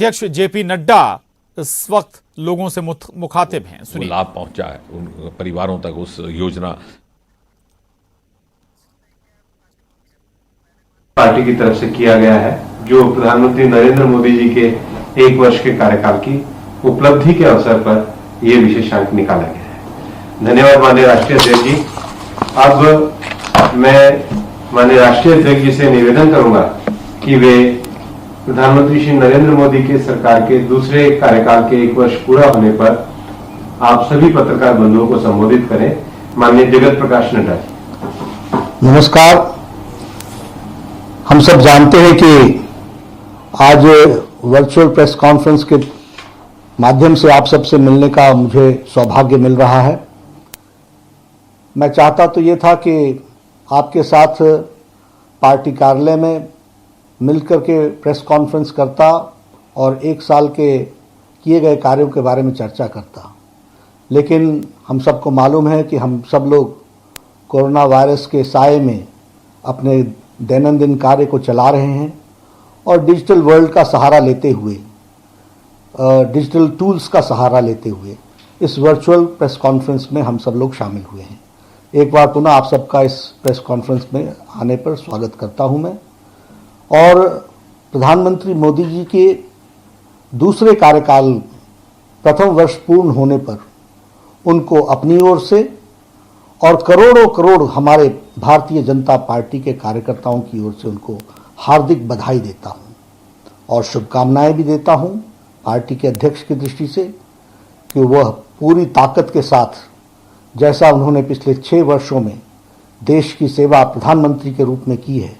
अध्यक्ष जेपी नड्डा इस वक्त लोगों से मुखातिब हैं। सुनिए। लाभ पहुंचा है उन परिवारों तक उस योजना। पार्टी की तरफ से किया गया है, जो प्रधानमंत्री नरेंद्र मोदी जी के 1 वर्ष के कार्यकाल की उपलब्धि के अवसर पर यह विशेषांक निकाला गया है। धन्यवाद माननीय राष्ट्रीय अध्यक्ष जी। अब मैं माननीय राष्ट्रीय अध्यक्ष जी से निवेदन करूंगा कि वे प्रधानमंत्री श्री नरेंद्र मोदी के सरकार के दूसरे कार्यकाल के 1 वर्ष पूरा होने पर आप सभी पत्रकार बंधुओं को संबोधित करें। माननीय जगत प्रकाश नड्डा जी। नमस्कार। हम सब जानते हैं कि आज वर्चुअल प्रेस कॉन्फ्रेंस के माध्यम से आप सबसे मिलने का मुझे सौभाग्य मिल रहा है। मैं चाहता तो ये था कि आपके साथ पार्टी कार्यालय में मिलकर के प्रेस कॉन्फ्रेंस करता और 1 साल के किए गए कार्यों के बारे में चर्चा करता, लेकिन हम सबको मालूम है कि हम सब लोग कोरोना वायरस के साए में अपने दैनंदिन कार्य को चला रहे हैं और डिजिटल वर्ल्ड का सहारा लेते हुए, डिजिटल टूल्स का सहारा लेते हुए इस वर्चुअल प्रेस कॉन्फ्रेंस में हम सब लोग शामिल हुए हैं। एक बार पुनः आप सबका इस प्रेस कॉन्फ्रेंस में आने पर स्वागत करता हूं मैं। और प्रधानमंत्री मोदी जी के दूसरे कार्यकाल प्रथम वर्ष पूर्ण होने पर उनको अपनी ओर से और करोड़ों करोड़ हमारे भारतीय जनता पार्टी के कार्यकर्ताओं की ओर से उनको हार्दिक बधाई देता हूं और शुभकामनाएं भी देता हूं पार्टी के अध्यक्ष की दृष्टि से कि वह पूरी ताकत के साथ, जैसा उन्होंने पिछले 6 वर्षों में देश की सेवा प्रधानमंत्री के रूप में की है,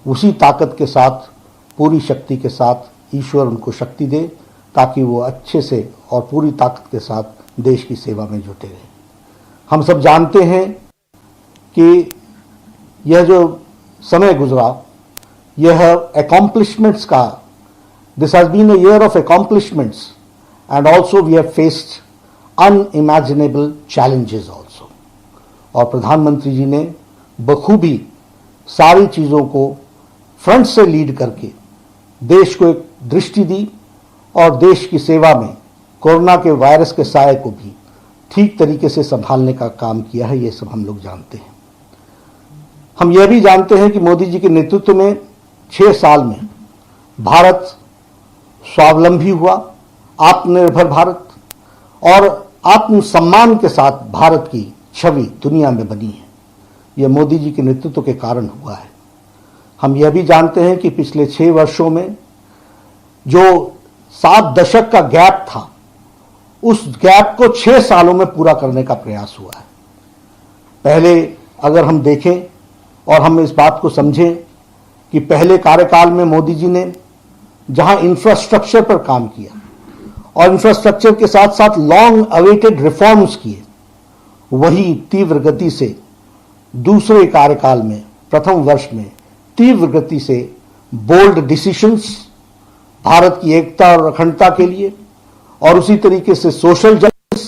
उसी ताकत के साथ, पूरी शक्ति के साथ ईश्वर उनको शक्ति दे ताकि वो अच्छे से और पूरी ताकत के साथ देश की सेवा में जुटे रहें। हम सब जानते हैं कि यह जो समय गुजरा, यह अकॉम्प्लिशमेंट्स का, this has been a year of accomplishments and also we have faced unimaginable challenges also. और प्रधानमंत्री जी ने बखूबी सारी चीज़ों को फ्रंट से लीड करके देश को एक दृष्टि दी और देश की सेवा में कोरोना के वायरस के साये को भी ठीक तरीके से संभालने का काम किया है। ये सब हम लोग जानते हैं। हम यह भी जानते हैं कि मोदी जी के नेतृत्व में 6 साल में भारत स्वावलंबी हुआ, आत्मनिर्भर भारत और आत्मसम्मान के साथ भारत की छवि दुनिया में बनी है। यह मोदी जी के नेतृत्व के कारण हुआ है। हम यह भी जानते हैं कि पिछले 6 वर्षों में जो 7 दशक का गैप था, उस गैप को 6 सालों में पूरा करने का प्रयास हुआ है। पहले अगर हम देखें और हम इस बात को समझें कि पहले कार्यकाल में मोदी जी ने जहां इंफ्रास्ट्रक्चर पर काम किया और इंफ्रास्ट्रक्चर के साथ साथ लॉन्ग अवेटेड रिफॉर्म्स किए, वही तीव्र गति से दूसरे कार्यकाल में प्रथम वर्ष में तीव्र गति से बोल्ड डिसीजंस भारत की एकता और अखंडता के लिए, और उसी तरीके से सोशल जस्टिस,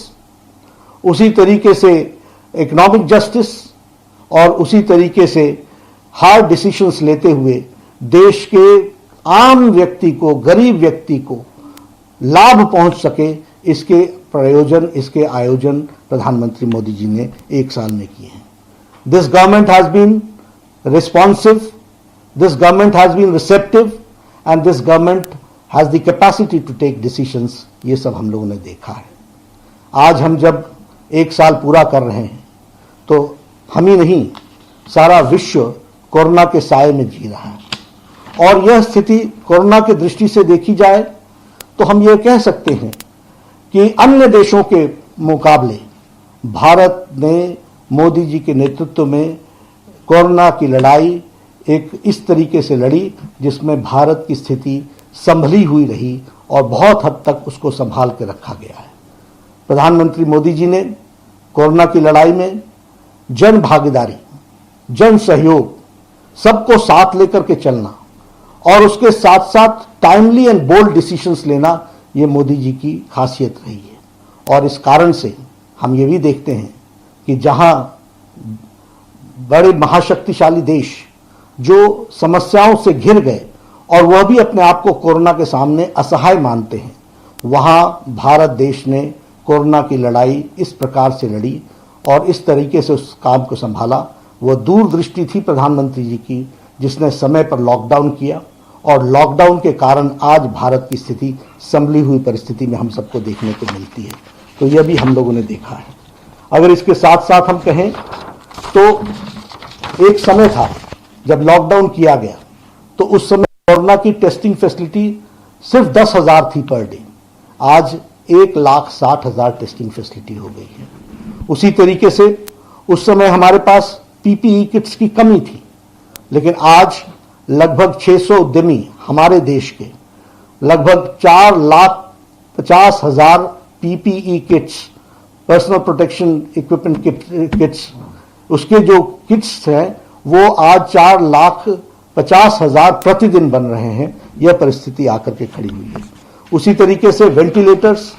उसी तरीके से इकोनॉमिक जस्टिस और उसी तरीके से हार्ड डिसीजंस लेते हुए देश के आम व्यक्ति को, गरीब व्यक्ति को लाभ पहुंच सके, इसके प्रयोजन, इसके आयोजन प्रधानमंत्री मोदी जी ने 1 साल में किए हैं। This government has been responsive, this government has been receptive and this government has the capacity to take decisions। ये सब हम लोगों ने देखा है। आज हम जब 1 साल पूरा कर रहे हैं तो हम ही नहीं, सारा विश्व कोरोना के साए में जी रहा है। और यह स्थिति कोरोना की दृष्टि से देखी जाए तो हम ये कह सकते हैं कि अन्य देशों के मुकाबले भारत ने मोदी जी के नेतृत्व में कोरोना की लड़ाई एक इस तरीके से लड़ी जिसमें भारत की स्थिति संभली हुई रही और बहुत हद तक उसको संभाल के रखा गया है। प्रधानमंत्री मोदी जी ने कोरोना की लड़ाई में जन भागीदारी, जन सहयोग, सबको साथ लेकर के चलना और उसके साथ साथ टाइमली एंड बोल्ड डिसीजंस लेना, ये मोदी जी की खासियत रही है। और इस कारण से हम ये भी देखते हैं कि जहां बड़े महाशक्तिशाली देश जो समस्याओं से घिर गए और वह भी अपने आप को कोरोना के सामने असहाय मानते हैं, वहां भारत देश ने कोरोना की लड़ाई इस प्रकार से लड़ी और इस तरीके से उस काम को संभाला। वह दूरदृष्टि थी प्रधानमंत्री जी की, जिसने समय पर लॉकडाउन किया और लॉकडाउन के कारण आज भारत की स्थिति संभली हुई परिस्थिति में हम सबको देखने को मिलती है। तो यह भी हम लोगों ने देखा है। अगर इसके साथ साथ हम कहें तो एक समय था जब लॉकडाउन किया गया तो उस समय कोरोना की टेस्टिंग फैसिलिटी सिर्फ 10,000 थी पर डे, आज 1,60,000 टेस्टिंग फैसिलिटी हो गई है। उसी तरीके से उस समय हमारे पास पीपीई किट्स की कमी थी, लेकिन आज लगभग 600 उद्यमी हमारे देश के लगभग 4,50,000 PPE kits, personal protection equipment kits, उसके जो किट्स हैं वो आज 4,50,000 प्रतिदिन बन रहे हैं। यह परिस्थिति आकर के खड़ी हुई है। उसी तरीके से वेंटिलेटर्स,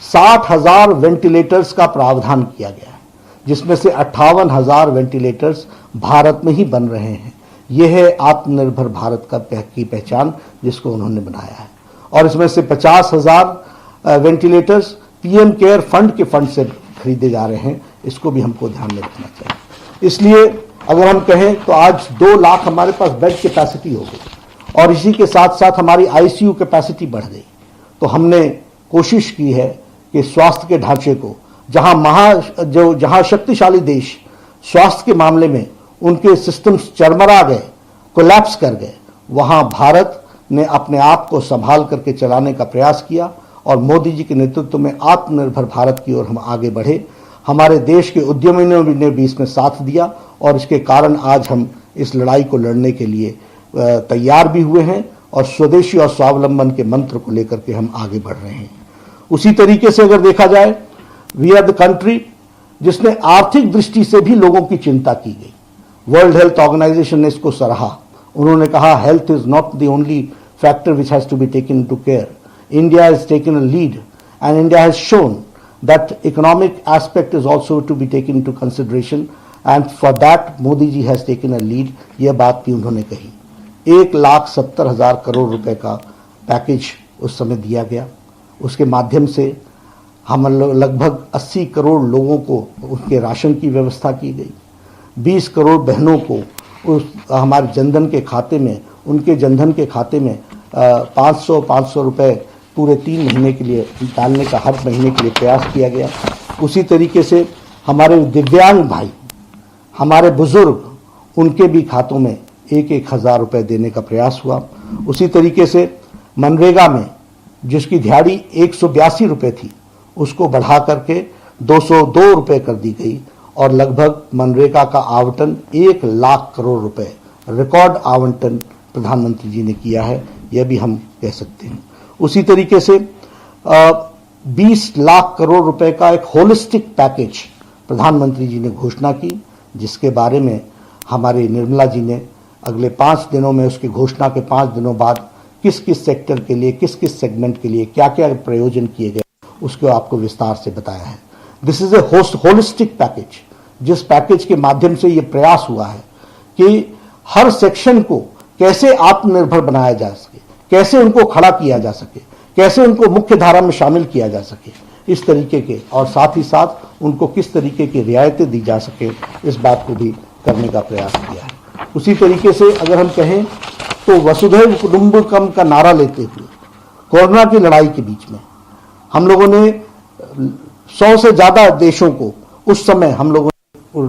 60,000 वेंटिलेटर्स का प्रावधान किया गया है, जिसमें से 58,000 वेंटिलेटर्स भारत में ही बन रहे हैं। यह है आत्मनिर्भर भारत की पहचान जिसको उन्होंने बनाया है। और इसमें से 50,000 वेंटिलेटर्स पीएम केयर फंड के फंड से खरीदे जा रहे हैं। इसको भी हमको ध्यान में रखना चाहिए। इसलिए अगर हम कहें तो आज 2 लाख हमारे पास बेड कैपेसिटी हो गई और इसी के साथ साथ हमारी आईसीयू कैपेसिटी बढ़ गई। तो हमने कोशिश की है कि स्वास्थ्य के ढांचे को, जहां शक्तिशाली देश स्वास्थ्य के मामले में उनके सिस्टम्स चरमरा गए, कोलैप्स कर गए, वहां भारत ने अपने आप को संभाल करके चलाने का प्रयास किया और मोदी जी के नेतृत्व में आत्मनिर्भर भारत की ओर हम आगे बढ़े। हमारे देश के उद्यमियों ने भी इसमें साथ दिया और इसके कारण आज हम इस लड़ाई को लड़ने के लिए तैयार भी हुए हैं और स्वदेशी और स्वावलंबन के मंत्र को लेकर के हम आगे बढ़ रहे हैं। उसी तरीके से अगर देखा जाए, वी आर द कंट्री जिसने आर्थिक दृष्टि से भी लोगों की चिंता की गई। वर्ल्ड हेल्थ ऑर्गेनाइजेशन ने इसको सराहा। उन्होंने कहा health is not the only factor which has to be taken into care. India has taken a lead and India has shown that economic aspect is also to be taken into consideration and for that Modi ji has taken a lead. यह बात भी उन्होंने कही। 1,70,000 करोड़ रुपए का package उस समय दिया गया। उसके माध्यम से हम लगभग 80 करोड़ लोगों को उनके राशन की व्यवस्था की गई। 20 करोड़ बहनों को हमारे जनधन के खाते में, उनके जनधन के खाते में 500 रुपए पूरे 3 महीने के लिए डालने का हर महीने के लिए प्रयास किया गया। उसी तरीके से हमारे दिव्यांग भाई, हमारे बुजुर्ग, उनके भी खातों में 1,000 रुपए देने का प्रयास हुआ। उसी तरीके से मनरेगा में जिसकी दिहाड़ी 182 रुपए थी, उसको बढ़ा करके 202 रुपए कर दी गई और लगभग मनरेगा का आवंटन 1 लाख करोड़ रुपए रिकॉर्ड आवंटन प्रधानमंत्री जी ने किया है। यह भी हम कह सकते हैं। उसी तरीके से 20 लाख करोड़ रुपए का एक होलिस्टिक पैकेज प्रधानमंत्री जी ने घोषणा की, जिसके बारे में हमारे निर्मला जी ने अगले 5 दिनों में, उसकी घोषणा के 5 दिनों बाद किस किस सेक्टर के लिए, किस किस सेगमेंट के लिए क्या क्या प्रयोजन किए गए, उसको आपको विस्तार से बताया है। This is a holistic package, जिस पैकेज के माध्यम से ये प्रयास हुआ है कि हर सेक्शन को कैसे आत्मनिर्भर बनाया जा सके, कैसे उनको खड़ा किया जा सके, कैसे उनको मुख्य धारा में शामिल किया जा सके, इस तरीके के, और साथ ही साथ उनको किस तरीके की रियायतें दी जा सके, इस बात को भी करने का प्रयास किया है। उसी तरीके से अगर हम कहें तो वसुधैव कुटुंबकम का नारा लेते हुए कोरोना की लड़ाई के बीच में हम लोगों ने 100 से ज्यादा देशों को उस समय हम लोगों ने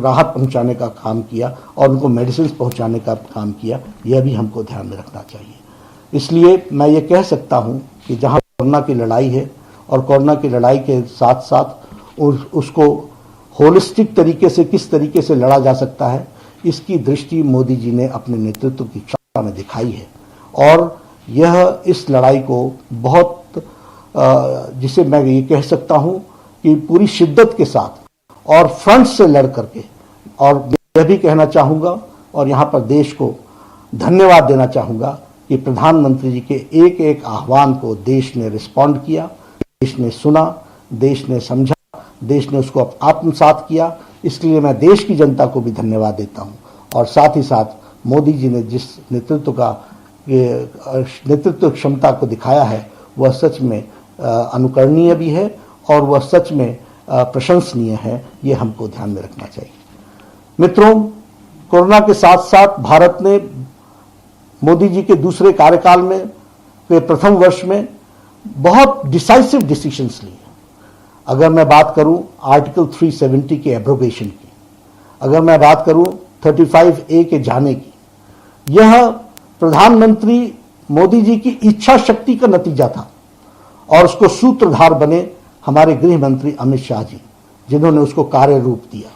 राहत पहुंचाने का काम किया और उनको मेडिसिन पहुंचाने का काम किया। यह भी हमको ध्यान में रखना चाहिए। इसलिए मैं ये कह सकता हूं कि जहां कोरोना की लड़ाई है और कोरोना की लड़ाई के साथ साथ उसको होलिस्टिक तरीके से किस तरीके से लड़ा जा सकता है, इसकी दृष्टि मोदी जी ने अपने नेतृत्व की क्षमता में दिखाई है। और यह इस लड़ाई को बहुत जिसे मैं ये कह सकता हूं कि पूरी शिद्दत के साथ और फ्रंट से लड़ करके, और यह भी कहना चाहूंगा और यहां पर देश को धन्यवाद देना चाहूंगा कि प्रधानमंत्री जी के एक एक आह्वान को देश ने रिस्पॉन्ड किया, देश ने सुना, देश ने समझा, देश ने उसको आत्मसात किया। इसलिए मैं देश की जनता को भी धन्यवाद देता हूं और साथ ही साथ मोदी जी ने जिस नेतृत्व का नेतृत्व क्षमता को दिखाया है वह सच में अनुकरणीय भी है और वह सच में प्रशंसनीय है। ये हमको ध्यान में रखना चाहिए। मित्रों, कोरोना के साथ साथ भारत ने मोदी जी के दूसरे कार्यकाल में के प्रथम वर्ष में बहुत डिसाइसिव डिसीजंस लिए। अगर मैं बात करूं आर्टिकल 370 के एब्रोगेशन की, अगर मैं बात करूं 35A के जाने की, यह प्रधानमंत्री मोदी जी की इच्छा शक्ति का नतीजा था और उसको सूत्रधार बने हमारे गृह मंत्री अमित शाह जी, जिन्होंने उसको कार्य रूप दिया।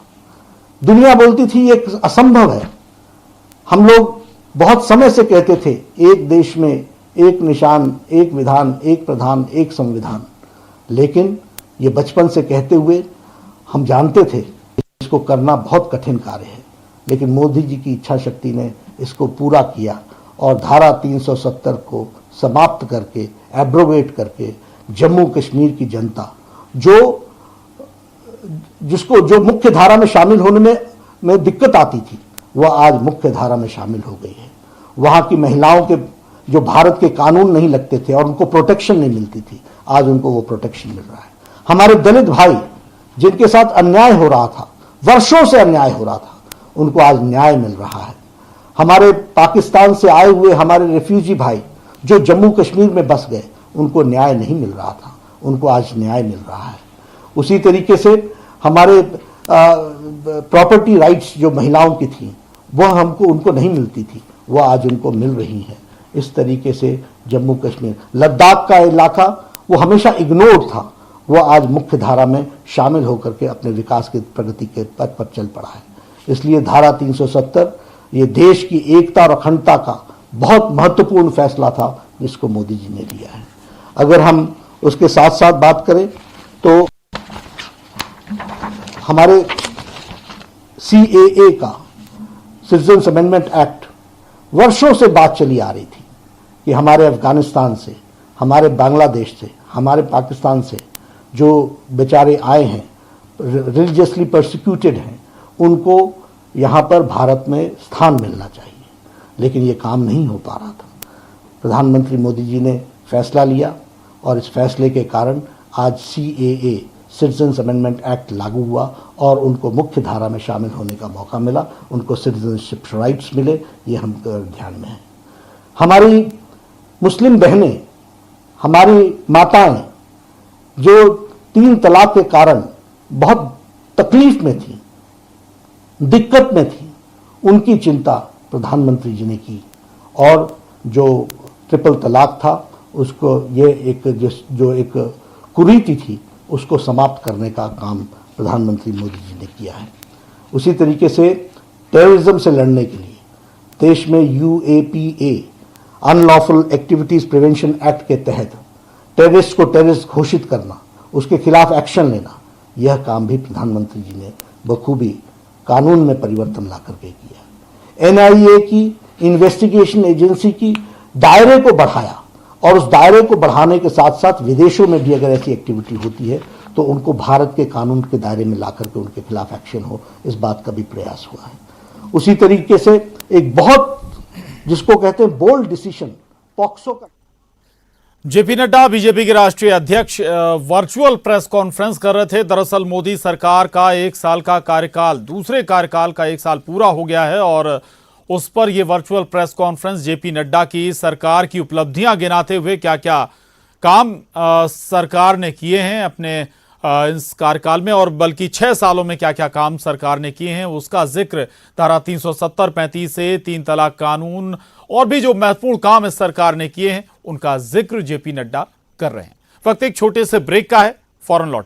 दुनिया बोलती थी ये असंभव है। हम लोग बहुत समय से कहते थे एक देश में एक निशान, एक विधान, एक प्रधान, एक संविधान, लेकिन ये बचपन से कहते हुए हम जानते थे इसको करना बहुत कठिन कार्य है, लेकिन मोदी जी की इच्छा शक्ति ने इसको पूरा किया और धारा 370 को समाप्त करके, एब्रोगेट करके जम्मू कश्मीर की जनता जो मुख्य धारा में शामिल होने में दिक्कत आती थी, वह आज मुख्य धारा में शामिल हो गई है। वहां की महिलाओं के जो भारत के कानून नहीं लगते थे और उनको प्रोटेक्शन नहीं मिलती थी, आज उनको वो प्रोटेक्शन मिल रहा है। हमारे दलित भाई जिनके साथ अन्याय हो रहा था, वर्षों से अन्याय हो रहा था, उनको आज न्याय मिल रहा है। हमारे पाकिस्तान से आए हुए हमारे रेफ्यूजी भाई जो जम्मू कश्मीर में बस गए, उनको न्याय नहीं मिल रहा था, उनको आज न्याय मिल रहा है। उसी तरीके से हमारे प्रॉपर्टी राइट्स जो महिलाओं की थी, वह उनको नहीं मिलती थी, वह आज उनको मिल रही है। इस तरीके से जम्मू कश्मीर, लद्दाख का इलाका वो हमेशा इग्नोर्ड था, वह आज मुख्य धारा में शामिल होकर के अपने विकास की प्रगति के पथ पर चल पड़ा है। इसलिए धारा 370 ये देश की एकता और अखंडता का बहुत महत्वपूर्ण फैसला था जिसको मोदी जी ने लिया है। अगर हम उसके साथ साथ बात करें तो हमारे CAA का, सिटीजन्स अमेंडमेंट एक्ट, वर्षों से बात चली आ रही थी कि हमारे अफगानिस्तान से, हमारे बांग्लादेश से, हमारे पाकिस्तान से जो बेचारे आए हैं, रिलीजियसली परसिक्यूटेड हैं, उनको यहाँ पर भारत में स्थान मिलना चाहिए, लेकिन ये काम नहीं हो पा रहा था। प्रधानमंत्री मोदी जी ने फैसला लिया और इस फैसले के कारण आज CAA, सिटीजन्स अमेंडमेंट एक्ट लागू हुआ और उनको मुख्य धारा में शामिल होने का मौका मिला, उनको सिटीजनशिप राइट्स मिले। ये हम ध्यान में है। हमारी मुस्लिम बहनें, हमारी माताएं जो 3 तलाक के कारण बहुत तकलीफ में थी, दिक्कत में थी, उनकी चिंता प्रधानमंत्री जी ने की और जो ट्रिपल तलाक था उसको, ये एक कुरीति थी, उसको समाप्त करने का काम प्रधानमंत्री मोदी जी ने किया है। उसी तरीके से टेररिज्म से लड़ने के लिए देश में UAPA, unlawful activities prevention act के तहत टेररिस्ट को टेररिस्ट घोषित करना, उसके खिलाफ एक्शन लेना, यह काम भी प्रधानमंत्री जी ने बखूबी कानून में परिवर्तन ला करके किया। NIA की, इन्वेस्टिगेशन एजेंसी की दायरे को बढ़ाया और उस दायरे को बढ़ाने के साथ साथ विदेशों में भी अगर ऐसी एक्टिविटी होती है तो उनको भारत के कानून के दायरे में ला करके उनके खिलाफ एक्शन हो, इस बात का भी प्रयास हुआ है। उसी तरीके से एक बहुत, जिसको कहते हैं बोल्ड डिसीजन, पॉक्सो का। जेपी नड्डा बीजेपी के राष्ट्रीय अध्यक्ष वर्चुअल प्रेस कॉन्फ्रेंस कर रहे थे। दरअसल मोदी सरकार का 1 साल का कार्यकाल, दूसरे कार्यकाल का 1 साल पूरा हो गया है और उस पर यह virtual press conference JP Nadda की सरकार की उपलब्धियां गिनाते हुए क्या क्या काम सरकार ने किए हैं अपने इस कार्यकाल में, और बल्कि 6 सालों में क्या क्या काम सरकार ने किए हैं, उसका जिक्र धारा 370, 35 से 3 तलाक कानून और भी जो महत्वपूर्ण काम इस सरकार ने किए हैं उनका जिक्र जेपी नड्डा कर रहे हैं। वक्त एक छोटे से ब्रेक का है, फौरन लौटेंगे।